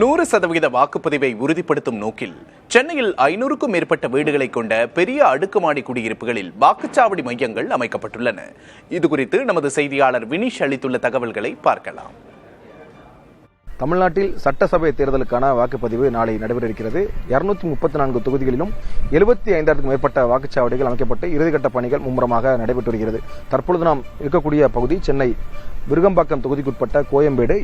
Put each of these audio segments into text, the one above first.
100% வாக்குப்பதிவை உறுதிப்படுத்தும் நோக்கில் சென்னையில் 500க்கும் மேற்பட்ட வீடுகளை கொண்ட பெரிய அடுக்குமாடி குடியிருப்புகளில் வாக்குச்சாவடி மையங்கள் அமைக்கப்பட்டுள்ளன. இதுகுறித்து நமது செய்தியாளர் வினிஷ் அளித்துள்ள தகவல்களை பார்க்கலாம். தமிழ்நாட்டில் சட்டசபை தேர்தலுக்கான வாக்குப்பதிவு நாளை நடைபெற இருக்கிறது. 234 தொகுதிகளிலும் 75,000க்கும் மேற்பட்ட வாக்குச்சாவடிகள் அமைக்கப்பட்டு இறுதிக்கட்ட பணிகள் மும்முரமாக நடைபெற்று வருகிறது. தற்பொழுது நாம் இருக்கக்கூடிய பகுதி சென்னை விருகம்பாக்கம் தொகுதிக்குட்பட்ட கோயம்பேடு.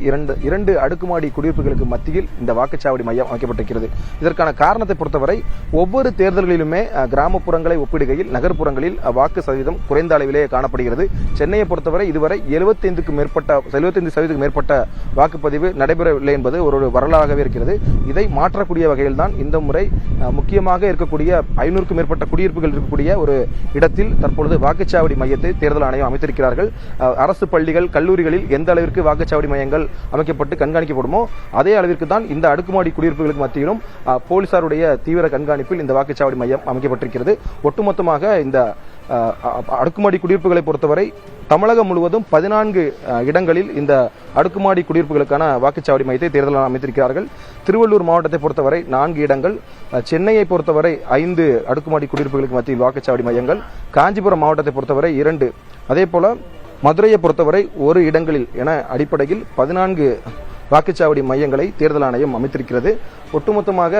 இரண்டு அடுக்குமாடி குடியிருப்புகளுக்கு மத்தியில் இந்த வாக்குச்சாவடி மையம் அமைக்கப்பட்டிருக்கிறது. இதற்கான காரணத்தை பொறுத்தவரை ஒவ்வொரு தேர்தல்களிலுமே கிராமப்புறங்களை ஒப்பிடுகையில் நகர்ப்புறங்களில் வாக்கு சதவீதம் குறைந்த அளவிலே காணப்படுகிறது. சென்னையை பொறுத்தவரை இதுவரை 75% மேற்பட்ட வாக்குப்பதிவு நடைபெறவில்லை என்பது ஒரு வரலாறாகவே இருக்கிறது. இதை மாற்றக்கூடிய வகையில் தான் இந்த முறை முக்கியமாக இருக்கக்கூடிய 500க்கும் மேற்பட்ட குடியிருப்புகள் இருக்கக்கூடிய ஒரு இடத்தில் தற்பொழுது வாக்குச்சாவடி மையத்தை தேர்தல் ஆணையம் அமைத்திருக்கிறார்கள். அரசு பள்ளிகள் கல்லூரிகளில் எந்த அளவிற்கு வாக்குச்சாவடி மையங்கள் அமைக்கப்பட்டு கண்காணிக்கப்படுமோ அதே அளவிற்கு தான் இந்த அடுக்குமாடி குடியிருப்புகளுக்கு மத்தியிலும் போலீசாருடைய தீவிர கண்காணிப்பில் இந்த வாக்குச்சாவடி மையம் அமைக்கப்பட்டிருக்கிறது. ஒட்டுமொத்தமாக இந்த அடுக்குமாடி குடியிருப்புகளை பொறுத்தவரை தமிழகம் முழுவதும் 14 இடங்களில் இந்த அடுக்குமாடி குடியிருப்புகளுக்கான வாக்குச்சாவடி மையத்தை தேர்தல் அமைத்திருக்கிறார்கள். திருவள்ளூர் மாவட்டத்தை பொறுத்தவரை 4 இடங்கள், சென்னையை பொறுத்தவரை 5 அடுக்குமாடி குடியிருப்புகளுக்கு மத்தியில் வாக்குச்சாவடி மையங்கள், காஞ்சிபுரம் மாவட்டத்தை பொறுத்தவரை 2, அதேபோல மதுரையை பொறுத்தவரை 1 இடங்களில் என அடிப்படையில் 14 வாக்குச்சாவடி மையங்களை தேர்தல் ஆணையம் அமைத்திருக்கிறது. ஒட்டுமொத்தமாக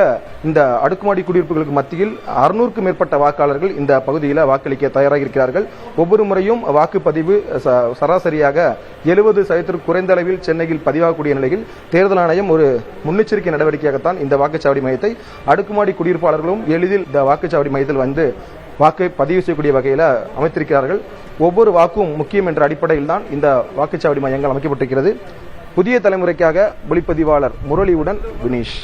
இந்த அடுக்குமாடி குடியிருப்புகளுக்கு மத்தியில் 600க்கும் மேற்பட்ட வாக்காளர்கள் இந்த பகுதியில் வாக்களிக்க தயாராக இருக்கிறார்கள். ஒவ்வொரு முறையும் வாக்குப்பதிவு சராசரியாக 70% குறைந்த அளவில் சென்னையில் பதிவாகக்கூடிய நிலையில் தேர்தல் ஆணையம் ஒரு முன்னெச்சரிக்கை நடவடிக்கையாகத்தான் இந்த வாக்குச்சாவடி மையத்தை அடுக்குமாடி குடியிருப்பாளர்களும் எளிதில் இந்த வாக்குச்சாவடி மையத்தில் வந்து வாக்கை பதிவு செய்யக்கூடிய வகையில் அமைத்திருக்கிறார்கள். ஒவ்வொரு வாக்கும் முக்கியம் என்ற அடிப்படையில் தான் இந்த வாக்குச்சாவடி மையங்கள் அமைக்கப்பட்டிருக்கிறது. புதிய தலைமுறைக்காக ஒளிப்பதிவாளர் முரளியுடன் வினீஷ்.